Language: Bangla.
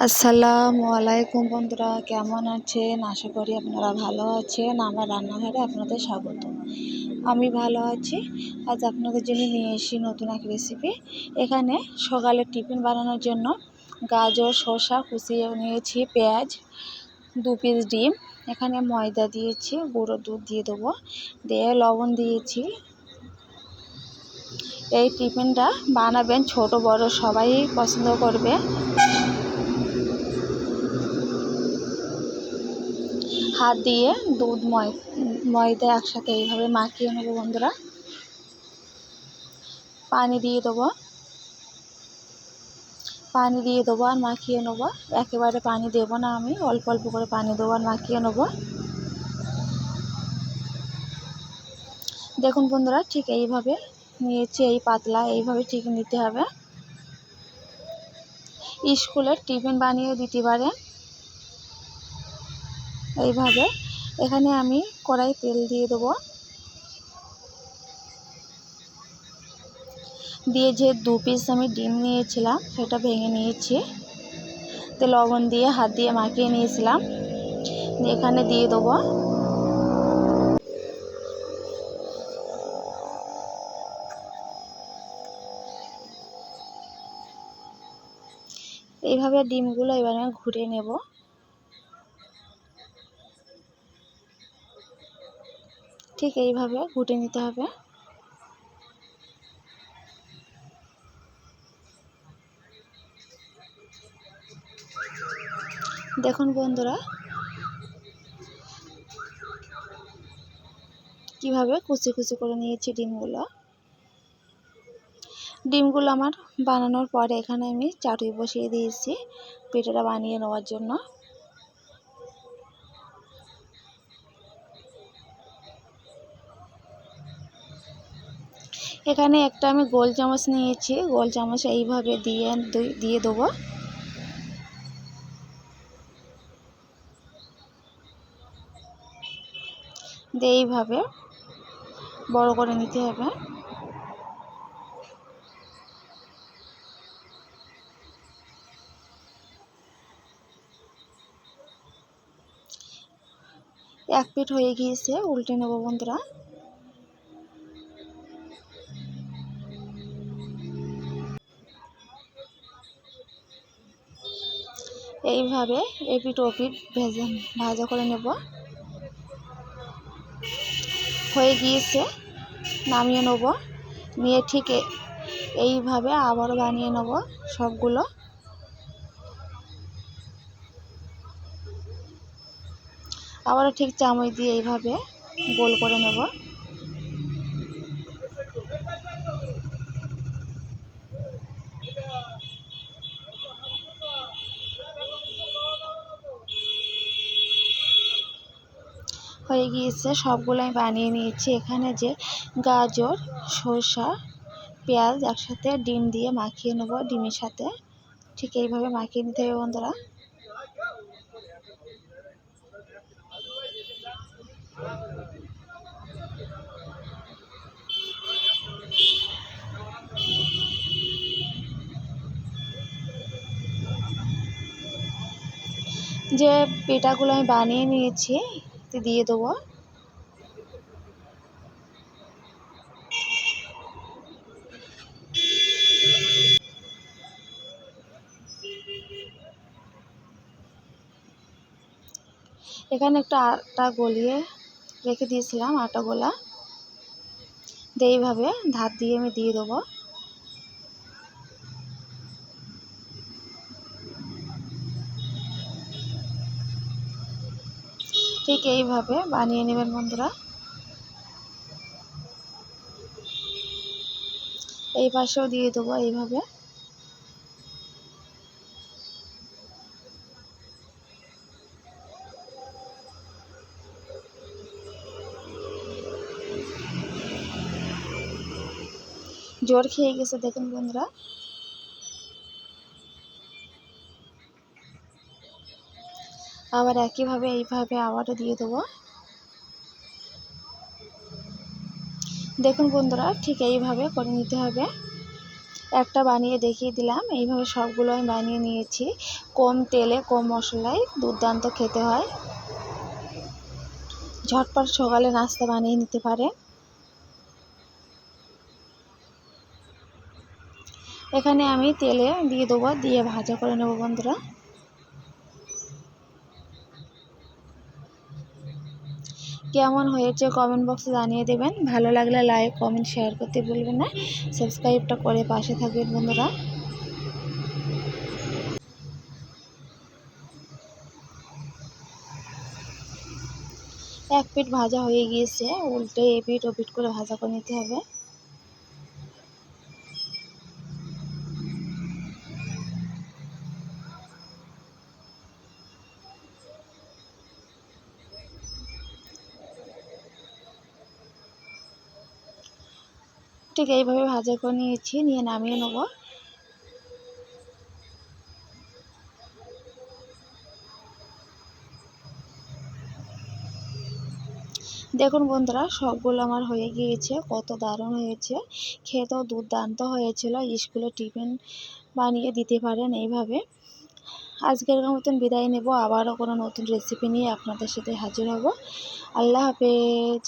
আসসালামু আলাইকুম বন্ধুরা, কেমন আছেন? আশা করি আপনারা ভালো আছেন। আমার রান্নাঘরে আপনাদের স্বাগত। আমি ভালো আছি। আজ আপনাদের জন্য নিয়ে এসেছি নতুন এক রেসিপি। এখানে সকালে টিফিন বানানোর জন্য গাজর, শসা কুচিয়ে নিয়েছি, পেঁয়াজ, 2 পিস ডিম, এখানে ময়দা দিয়েছি, গুঁড়ো দুধ দিয়ে দেবো, দিয়ে লবণ দিয়েছি। এই টিফিনটা বানাবেন, ছোট বড় সবাই পছন্দ করবে। হাত দিয়ে দুধ ময়দা একসাথে এইভাবে মাখিয়ে নেবো বন্ধুরা। পানি দিয়ে দেবো আর মাখিয়ে নেবো। একেবারে পানি দেবো না, আমি অল্প অল্প করে পানি দেবো আর মাখিয়ে নেবো। দেখুন বন্ধুরা, ঠিক এইভাবে নিয়েছি, এই পাতলা এইভাবে ঠিক নিতে হবে। স্কুলের টিফিন বানিয়ে দিতে পারেন এইভাবে। এখানে আমি কড়াই তেল দিয়ে দেবো, দিয়ে যে 2 পিস আমি ডিম নিয়েছিলাম সেটা ভেঙে নিয়েছি, তো লবণ দিয়ে হাত দিয়ে মাখিয়ে নিয়েছিলাম, এখানে দিয়ে দেবো। এইভাবে ডিমগুলো এবার আমি ঘুরিয়ে নেব। ঠিক এইভাবে ঘুটে নিতে হবে। দেখুন বন্ধুরা, কিভাবে কুচি কুচি করে নিয়েছি ডিমগুলো আমার বানানোর পরে এখানে আমি চাটুই বসিয়ে দিয়েছি পিঠাটা বানিয়ে নেওয়ার জন্য। এখানে একটা আমি গোল চামচ নিয়েছি, গোল চামচ এইভাবে দিয়ে দেবো। দিয়ে এইভাবে বড় করে নিতে হবে। এক পিঠ হয়ে গিয়েছে, উল্টে নেব বন্ধুরা। এইভাবে এপিঠ ওপিঠ ভাজা করে নেব। হয়ে গিয়েছে, নামিয়ে নেব। নিয়ে ঠিক এইভাবে আবারও বানিয়ে নেব সবগুলো। আবারও ঠিক চামচ দিয়ে এইভাবে গোল করে নেব। হয়ে গিয়েছে, সবগুলো আমি বানিয়ে নিয়েছি। এখানে যে গাজর, শসা, পেঁয়াজ একসাথে ডিম দিয়ে মাখিয়ে নেব ডিমের সাথে। ঠিক এইভাবে মাখিয়ে নিতে হবে বন্ধুরা। যে পিঠাগুলো আমি বানিয়ে নিয়েছি দিয়ে দেবো। এখানে একটা আটা গলিয়ে রেখে দিয়েছিলাম, আটা গোলা দিয়ে এইভাবে ধার দিয়ে আমি দিয়ে দেবো। ঠিক এইভাবে বানিয়ে নেবেন বন্ধুরা। এই পাশেও দিয়ে দেবো এইভাবে। জোর খেয়ে গেছে দেখুন বন্ধুরা। আবার একইভাবে এইভাবে আবারও দিয়ে দেবো। দেখুন বন্ধুরা, ঠিক এইভাবে করে নিতে হবে। একটা বানিয়ে দেখিয়ে দিলাম। এইভাবে সবগুলো আমি বানিয়ে নিয়েছি। কম তেলে কম মশলায় দুর্দান্ত খেতে হয়। ঝটপট সকালে নাস্তা বানিয়ে নিতে পারে। এখানে আমি তেলে দিয়ে দেবো, দিয়ে ভাজা করে নেব বন্ধুরা। কেমন হয়েছে কমেন্ট বক্সে জানিয়ে দেবেন। ভালো লাগলে লাইক কমেন্ট শেয়ার করতে ভুলবেন না। সাবস্ক্রাইবটা করে পাশে থাকবেন বন্ধুরা। এক পিঠ ভাজা হয়ে গিয়েছে, উল্টে এপিঠ ওপিঠ করে ভাজা করে নিতে হবে। ঠিক এইভাবে ভাজা করে নিয়েছি, নিয়ে নামিয়ে নেব। দেখুন বন্ধুরা, সবগুলো আমার হয়ে গিয়েছে। কত দারুণ হয়েছে, খেতেও দুর্দান্ত হয়েছিল। স্কুলে টিফিন বানিয়ে দিতে পারেন এইভাবে। আজকের মতন বিদায় নেব। আবারও কোনো নতুন রেসিপি নিয়ে আপনাদের সাথে হাজির হব। আল্লাহ হাফেজ।